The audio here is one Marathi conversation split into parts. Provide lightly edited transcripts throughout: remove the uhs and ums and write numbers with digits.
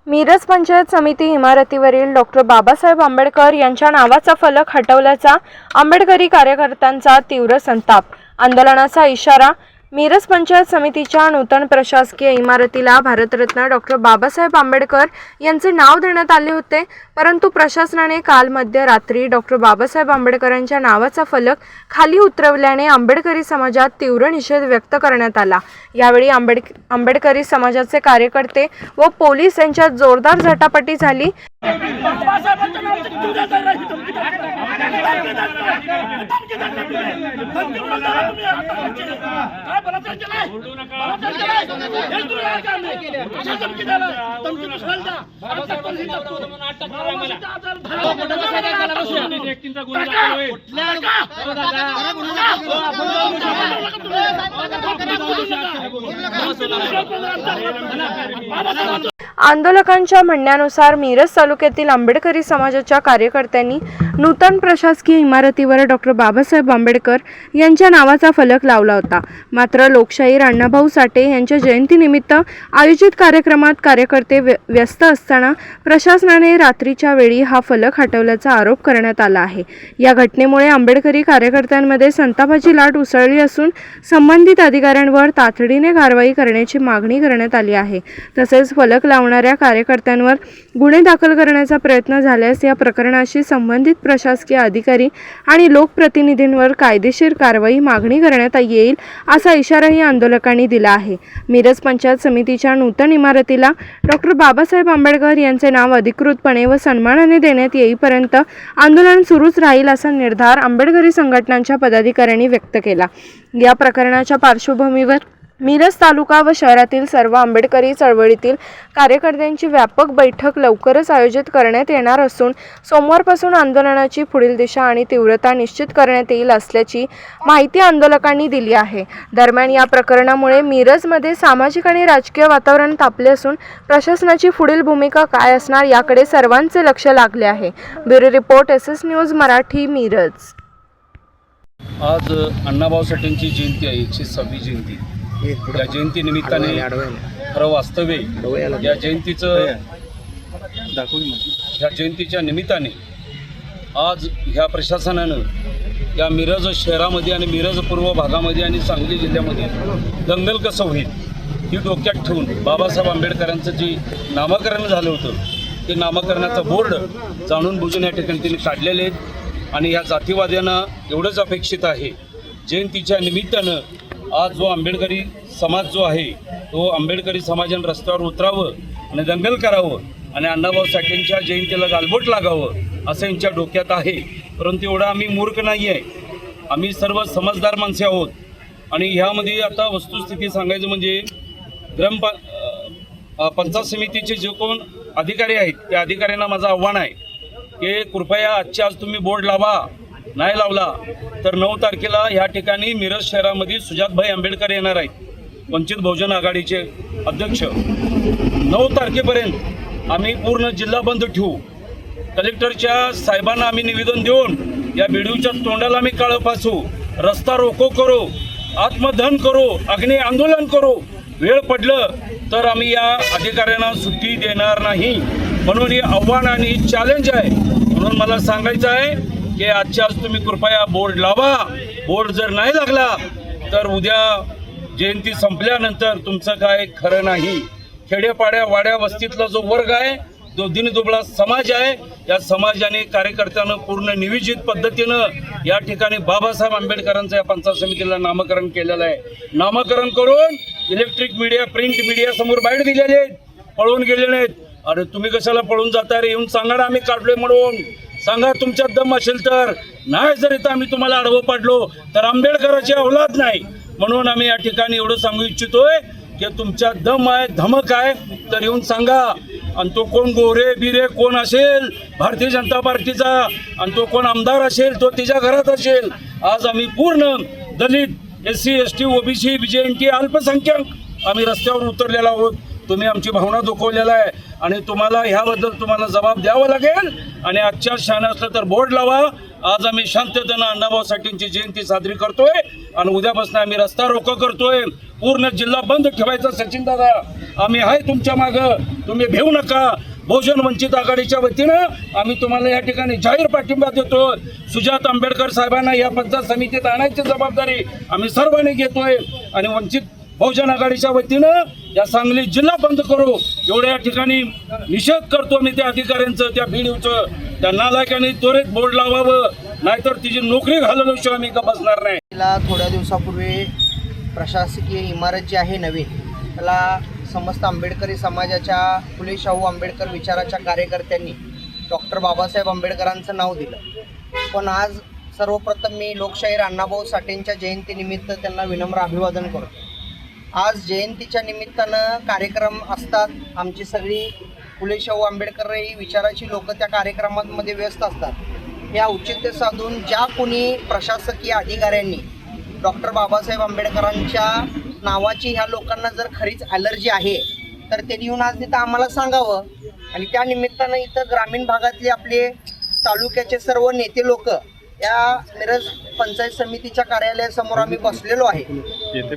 मिरज पंचायत समिती इमारतीवरील डॉक्टर बाबासाहेब आंबेडकर यांच्या नावाचा फलक हटवल्याचा आंबेडकरी कार्यकर्त्यांचा तीव्र संताप। आंदोलनाचा इशारा। मिरज पंचायत समितीच्या नूतन प्रशासकीय इमारतीला भारतरत्न डॉक्टर बाबासाहेब आंबेडकर यांचे नाव देण्यात आले होते, परंतु प्रशासनाने काल मध्यरात्री डॉक्टर बाबासाहेब आंबेडकरांच्या नावाचा फलक खाली उतरवल्याने आंबेडकरी समाजात तीव्र निषेध व्यक्त करण्यात आला। यावेळी आंबेडकरी समाजाचे कार्यकर्ते व पोलीस यांच्यात जोरदार झटापटी झाली। आंदोलकांच्या म्हणण्यानुसार मिरज तालुक्यातील आंबेडकरी समाजाच्या कार्यकर्त्यांनी नूतन प्रशासकीय इमारतीवर डॉक्टर बाबासाहेब आंबेडकर यांच्या नावाचा फलक लावला होता। मात्र लोकशाहीर अण्णाभाऊ साठे यांच्या जयंतीनिमित्त आयोजित कार्यक्रमात कार्यकर्ते व्यस्त असताना प्रशासनाने रात्रीच्या वेळी हा फलक हटवल्याचा आरोप करण्यात आला आहे। या घटनेमुळे आंबेडकरी कार्यकर्त्यांमध्ये संतापाची लाट उसळली असून संबंधित अधिकाऱ्यांवर तातडीने कारवाई करण्याची मागणी करण्यात आली आहे। तसेच फलक लावणाऱ्या कार्यकर्त्यांवर गुन्हे दाखल करण्याचा प्रयत्न झाल्यास या प्रकरणाशी संबंधित प्रशासकीय अधिकारी आणि लोकप्रतिनिधींवर कायदेशीर कारवाई मागणी करण्यात येईल असा इशाराही आंदोलकांनी दिला आहे। मिरज पंचायत समितीच्या नूतन इमारतीला डॉक्टर बाबासाहेब आंबेडकर यांचे नाव अधिकृतपणे व सन्मानाने देण्यात येईपर्यंत आंदोलन सुरूच राहील असा निर्धार आंबेडकरी संघटनांच्या पदाधिकाऱ्यांनी व्यक्त केला। या प्रकरणाच्या पार्श्वभूमीवर मिरज तालुका व शहरातील सर्व आंबेडकरी चळवळीतील कार्यकर्त्यांची व्यापक बैठक लवकरच आयोजित करण्यात येणार असून सोमवारपासून आंदोलनाची पुढील दिशा आणि तीव्रता निश्चित करण्यात येईल असल्याची माहिती आंदोलकांनी दिली आहे। दरम्यान या प्रकरणामुळे मिरजमध्ये सामाजिक आणि राजकीय वातावरण तापले असून प्रशासनाची पुढील भूमिका काय असणार याकडे सर्वांचे लक्ष लागले आहे। Bureau report SS news Marathi Miraj. आज अण्णाभाऊ साठेंची जयंती आहे, 106वी जयंती। या जयंती निमित्ताने खरं वास्तव या जयंतीच्या निमित्ताने आज ह्या प्रशासनानं या मिरज शहरामध्ये आणि मिरज पूर्व भागामध्ये आणि सांगली जिल्ह्यामध्ये दंगल कसं होईल ही डोक्यात ठेवून बाबासाहेब आंबेडकरांचं जे नामकरण झालं होतं ते नामकरणाचं बोर्ड जाणून बुजून या ठिकाणी त्यांनी काढलेले आहेत। आणि या जातीवाद्यांना एवढंच अपेक्षित आहे, जयंतीच्या निमित्तानं आज जो आंबेडकरी समाज जो आहे तो आंबेडकरी समाजाने रस्त्यावर उतरावं आणि दंगल करावं आणि अण्णाभाऊ साठेंच्या जयंतीला गालबोट लागावं असं यांच्या डोक्यात आहे। परंतु एवढं आम्ही मूर्ख नाही आहे, आम्ही सर्व समजदार माणसे आहोत। आणि ह्यामध्ये आता वस्तुस्थिती सांगायचं म्हणजे पंचायत समितीचे जे कोण अधिकारी आहेत त्या अधिकाऱ्यांना माझं आव्हान आहे की कृपया आजच्या आज तुम्ही बोर्ड लावा, नाही लावला तर 9 तारखेला या ठिकाणी मिरज शहरामध्ये सुजातभाई आंबेडकर येणार आहेत, वंचित बहुजन आघाडीचे अध्यक्ष। 9 तारखेपर्यंत आम्ही पूर्ण जिल्हा बंद ठेवू। कलेक्टरच्या साहेबांना आम्ही निवेदन देऊन या बीडीओच्या तोंडाला आम्ही काळं फासू, रस्ता रोको करू, आत्मदहन करू, अग्नी आंदोलन करू। वेळ पडलं तर आम्ही या अधिकाऱ्यांना सुट्टी देणार नाही। म्हणून हे आव्हान आणि चॅलेंज आहे। म्हणून मला सांगायचं आहे की आजच्या आज तुम्ही कृपया बोर्ड लावा। बोर्ड जर नाही लागला तर उद्या जयंती संपल्यानंतर तुमचं काय खरं नाही। खेड्यापाड्या वाड्या वस्तीतला जो वर्ग आहे, जो दिनदुबळा समाज आहे, या समाजाने कार्यकर्त्यांना पूर्ण नियोजित पद्धतीनं या ठिकाणी बाबासाहेब आंबेडकरांचं या पंचायत समितीला नामकरण केलेलं आहे। नामकरण करून इलेक्ट्रिक मीडिया, प्रिंट मीडिया समोर बाहेर दिलेले आहेत, पळून गेलेले आहेत। अरे तुम्ही कशाला पळून जाता रे? येऊन सांगा ना आम्ही काढलोय म्हणून, सांगा तुमच्यात दम असेल तर। नाही जर इथं आम्ही तुम्हाला आडवं पाडलो तर आंबेडकराची औलाद नाही। म्हणून आम्ही या ठिकाणी एवढं सांगू इच्छितोय की तुमच्यात दम आहे, धमक आहे तर येऊन सांगा। आणि तो कोण गोरे बिरे कोण असेल भारतीय जनता पार्टीचा, आणि तो कोण आमदार असेल तो तिच्या घरात असेल। आज आम्ही पूर्ण दलित, SC ST OBC BJNT अल्पसंख्याक आम्ही रस्त्यावर उतरलेलो आहोत। तुम्ही आमची भावना दुखवलेला आहे आणि तुम्हाला ह्याबद्दल तुम्हाला जबाब द्यावा लागेल। आणि आजच्या शान असलं तर बोर्ड लावा, आज आम्ही शांततेनं अण्णाभाऊ साठेंची जयंती साजरी करतोय आणि उद्यापासून आम्ही रस्ता रोको करतोय. पूर्ण जिल्हा बंद ठेवायचा. सचिन दादा आम्ही आहे तुमच्या मागं, तुम्ही भेऊ नका. बहुजन वंचित आघाडीच्या वतीनं आम्ही तुम्हाला या ठिकाणी जाहीर पाठिंबा देतो. सुजात आंबेडकर साहेबांना या पंचायत समितीत आणायची जबाबदारी आम्ही सर्वांनी घेतोय आणि वंचित बहुजन आघाडीच्या वतीनं या सांगली जिल्हा बंद करू एवढ्या ठिकाणी निषेध करतो मी त्या अधिकाऱ्यांचं, त्या बीडीओचं. त्या नालायकांनी त्वरित बोर्ड लावावं, नाहीतर तिची नोकरी घालवल्याशिवाय आम्ही का बसणार नाही. थोड्या दिवसापूर्वी प्रशासकीय इमारत जी आहे नवीन, त्याला समस्त आंबेडकरी समाजाच्या फुले शाहू आंबेडकर विचाराच्या कार्यकर्त्यांनी डॉक्टर बाबासाहेब आंबेडकरांचं नाव दिलं. पण आज सर्वप्रथम मी लोकशाहीर अण्णाभाऊ साठेंच्या जयंतीनिमित्त त्यांना विनम्र अभिवादन करतो. आज जयंतीच्या निमित्तानं कार्यक्रम असतात. आमची सगळी फुले शाहू आंबेडकर ही विचाराची लोक त्या कार्यक्रमांमध्ये व्यस्त असतात. हे औचित्य साधून ज्या कोणी प्रशासकीय अधिकाऱ्यांनी डॉक्टर बाबासाहेब आंबेडकरांच्या नावाची ह्या लोकांना जर खरीच ॲलर्जी आहे तर त्यांनी येऊन आज तिथं आम्हाला सांगावं. आणि त्या निमित्तानं इथं ग्रामीण भागातले आपले तालुक्याचे सर्व नेते लोक या मिरज पंचायत समितीच्या कार्यालयासमोर आम्ही बसलेलो आहे.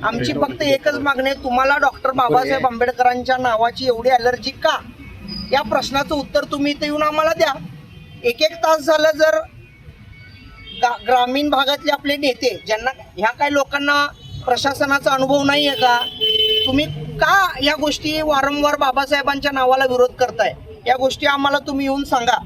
आमची फक्त एकच मागणी आहे, तुम्हाला डॉक्टर बाबासाहेब आंबेडकरांच्या नावाची एवढी ॲलर्जी का, या प्रश्नाचं उत्तर तुम्ही इथं येऊन आम्हाला द्या. एक तास झालं जर ग्रामीण भागातले आपले नेते ज्यांना ह्या काही लोकांना प्रशासनाचा अनुभव नाही आहे का, तुम्ही का या गोष्टी वारंवार बाबासाहेबांच्या नावाला विरोध करताय, या गोष्टी आम्हाला तुम्ही येऊन सांगा.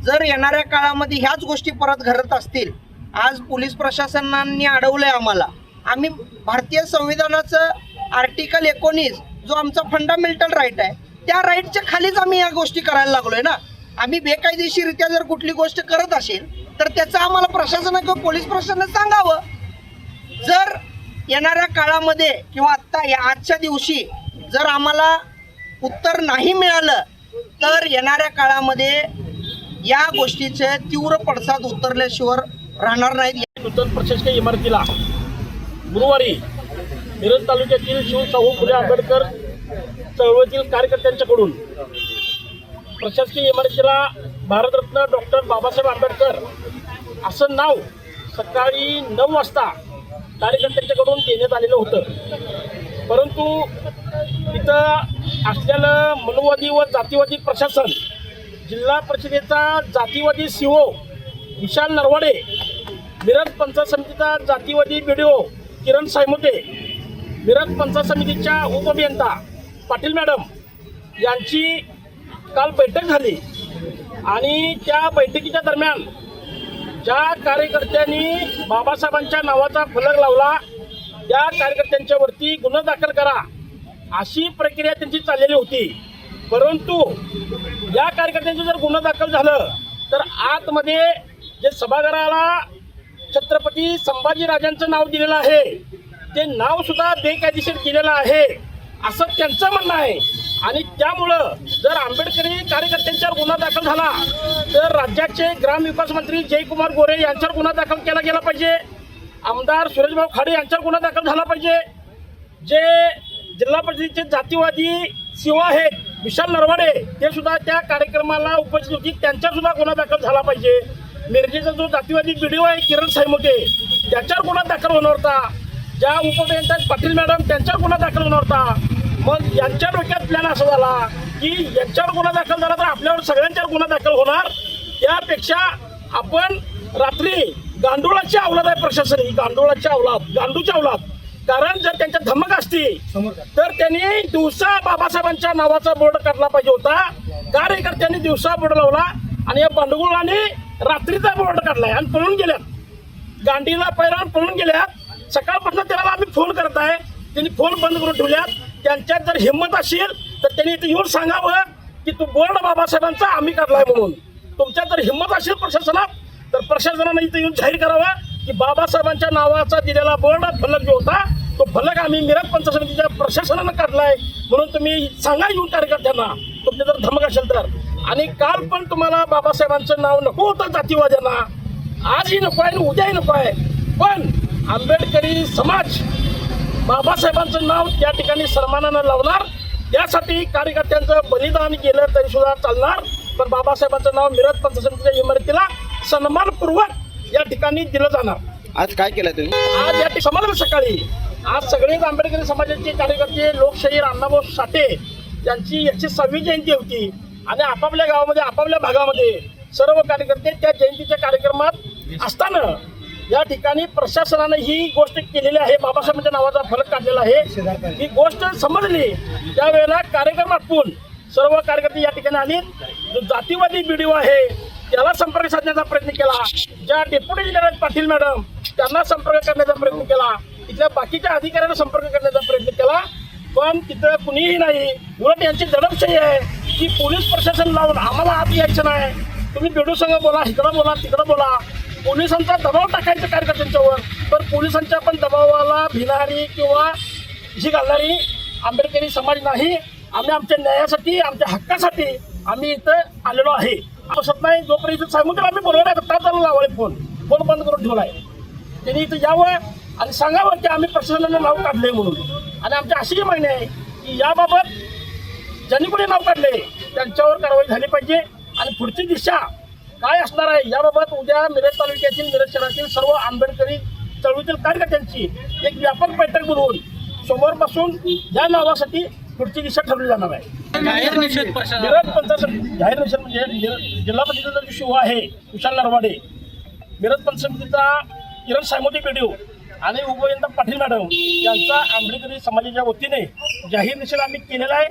जर येणाऱ्या काळामध्ये ह्याच गोष्टी परत घडत असतील, आज पोलीस प्रशासनाने अडवलंय आम्हाला. आम्ही भारतीय संविधानाचं आर्टिकल 19 जो आमचा फंडामेंटल राईट आहे, त्या राईटच्या खालीच आम्ही या गोष्टी करायला लागलोय ना. आम्ही बेकायदेशीररित्या जर कुठली गोष्ट करत असेल तर त्याचं आम्हाला प्रशासनानं किंवा पोलीस प्रशासनानं सांगावं. जर येणाऱ्या काळामध्ये किंवा आत्ता या आजच्या दिवशी जर आम्हाला उत्तर नाही मिळालं तर येणाऱ्या काळामध्ये या गोष्टीचे तीव्र पडसाद उतरल्याशिवाय राहणार नाहीत. नूतन प्रशासकीय इमारतीला गुरुवारी मिरज तालुक्यातील शाहू फुले आंबेडकर चळवळीतील कार्यकर्त्यांच्याकडून प्रशासकीय इमारतीला भारतरत्न डॉक्टर बाबासाहेब आंबेडकर असं नाव सकाळी 9 वाजता कार्यकर्त्यांच्याकडून देण्यात आलेलं होतं. परंतु इथं असलेलं मनोवादी व जातीवादी प्रशासन, जिल्हा परिषदेचा जातीवादी सीओ विशाल नरवाडे, मिरज पंचायत समितीचा जातीवादी बीडीओ किरण सायमोते, मिरज पंचायत समितीच्या उपअभियंता पाटील मॅडम यांची काल बैठक झाली. आणि त्या बैठकीच्या दरम्यान ज्या कार्यकर्त्यांनी बाबासाहेबांच्या नावाचा फलक लावला त्या कार्यकर्त्यांच्यावरती गुन्हा दाखल करा अशी प्रक्रिया त्यांची चाललेली होती. परंतु या कार्यकर्त्यांचं जर गुन्हा दाखल झालं तर आतमध्ये जे सभागृहाला छत्रपती संभाजीराजांचं नाव दिलेलं आहे ते नावसुद्धा बेकायदेशीर दिलेलं आहे असं त्यांचं म्हणणं आहे. आणि त्यामुळं जर आंबेडकरी कार्यकर्त्यांच्यावर गुन्हा दाखल झाला तर राज्याचे ग्रामविकास मंत्री जयकुमार गोरे यांच्यावर गुन्हा दाखल केला गेला पाहिजे. आमदार सुरेशभाऊ खाडे यांच्यावर गुन्हा दाखल झाला पाहिजे. जे जिल्हा परिषदेचे जातीवादी सीओ आहेत विशाल नरवाडे ते सुद्धा त्या कार्यक्रमाला उपस्थित होती, त्यांच्यावर सुद्धा गुन्हा दाखल झाला पाहिजे. मिरजेचा जो जातीवादी बीडीओ आहे किरण सायमोते त्याच्यावर गुन्हा दाखल होणार होता. ज्या उपअभियंता पाटील मॅडम त्यांच्यावर गुन्हा दाखल होणार होता. मग यांच्या डोक्यात प्लॅन असा झाला की यांच्यावर गुन्हा दाखल झाला तर आपल्यावर सगळ्यांच्यावर गुन्हा दाखल होणार, त्यापेक्षा आपण रात्री गांडुळाची अवलाद आहे प्रशासन, ही गांडुळाची अवलाद, गांडूची अवलाद. कारण जर त्यांच्या धमक असती तर त्यांनी दिवसा बाबासाहेबांच्या नावाचा बोर्ड काढला पाहिजे होता. कार्यकर्त्यांनी दिवसा बोर्ड लावला आणि या बांडगुळाने रात्रीचा बोर्ड काढलाय आणि पळून गेल्यात. गांडीला पैरान पळून गेल्यात. सकाळपासून त्याला आम्ही फोन करत आहे, त्यांनी फोन बंद करून ठेवल्यात. त्यांच्यात जर हिंमत असेल तर त्यांनी इथे येऊन सांगावं की तू बोर्ड बाबासाहेबांचा आम्ही काढलाय म्हणून. तुमच्यात जर हिंमत असेल प्रशासनात तर प्रशासनानं इथे येऊन जाहीर करावा की बाबासाहेबांच्या नावाचा दिलेला बोर्ड फलक जो होता तो फलक आम्ही मिरज पंचायत समितीच्या प्रशासनानं काढलाय म्हणून तुम्ही सांगा येऊन कार्यकर्त्यांना, तुमच्या जर धमक असेल तर. आणि काल पण तुम्हाला बाबासाहेबांचं नाव नको होतं जातीवाद्यांना, आजही नको आहे आणि उद्याही नको आहे. पण आंबेडकरी समाज बाबासाहेबांचं नाव त्या ठिकाणी सन्मानानं लावणार, त्यासाठी कार्यकर्त्यांचं बलिदान केलं तरी सुद्धा चालणार. पण बाबासाहेबांचं नाव मिरज पंचायत समितीच्या इमारतीला सन्मानपूर्वक या ठिकाणी दिलं जाणार. आज काय केलं तुम्ही? आज या ठिकाणी समजलं सकाळी आज सगळेच आंबेडकरी समाजाचे कार्यकर्ते लोकशाहीर अण्णाभाऊ साठे यांची 106वी जयंती होती आणि आपापल्या गावामध्ये आपापल्या भागामध्ये सर्व कार्यकर्ते त्या जयंतीच्या कार्यक्रमात असताना या ठिकाणी प्रशासनाने ही गोष्ट केलेली आहे. बाबासाहेबांच्या नावाचा फलक काढलेला आहे. ही गोष्ट समजली त्यावेळेला कार्यक्रम आटपून सर्व कार्यकर्ते या ठिकाणी आले. जो जातीवादी व्हिडिओ आहे त्याला संपर्क साधण्याचा प्रयत्न केला. ज्या डेप्युटी इंजिनियर पाटील मॅडम त्यांना संपर्क करण्याचा प्रयत्न केला. इथल्या बाकीच्या अधिकाऱ्यांना संपर्क करण्याचा प्रयत्न केला पण तिथं कुणीही नाही. उलट यांची दडपशाही आहे की पोलीस प्रशासन लावून आम्हाला आत यायचं नाही. तुम्ही व्हिडिओ संघ बोला, इकडं बोला, तिकडं बोला. पोलिसांचा दबाव टाकायचा कार्यकर्त्यांच्यावर पण पोलिसांच्या पण दबावाला भिणारी किंवा ही घालणारी आंबेडकरी समाज नाही. आम्ही आमच्या न्यायासाठी आमच्या हक्कासाठी आम्ही इथं आलेलो आहे. असत नाही जोपर्यंत साहेब आम्ही बोलवणार तासाला लावाय फोन बंद करून ठेवलाय. त्यांनी इथं यावं आणि सांगावं की आम्ही प्रशासनानं नाव काढले म्हणून. आणि आमची अशी मागणी आहे की याबाबत ज्यांनी कोणी नाव काढले त्यांच्यावर कारवाई झाली पाहिजे आणि पुढची दिशा काय असणार आहे याबाबत उद्या मिरज तालुक्यातील मिरज शहरातील सर्व आंबेडकरी चळवळीतील कार्यकर्त्यांची एक व्यापक बैठक बोलवून सोमवारपासून या नावासाठी पुढची दिशा ठरवली जाणार आहे. मिरज पंचायत जाहीर निषेध म्हणजे जिल्हा परिषदेचा जो शिव आहे विशाल नरवाडे, मिरज पंचायत समितीचा किरण सायमोदी व्हिडिओ आणि उभयंता पाटील मॅडम यांचा आंबेडकरी समाजाच्या वतीने जाहीर निषेध आम्ही केलेला आहे.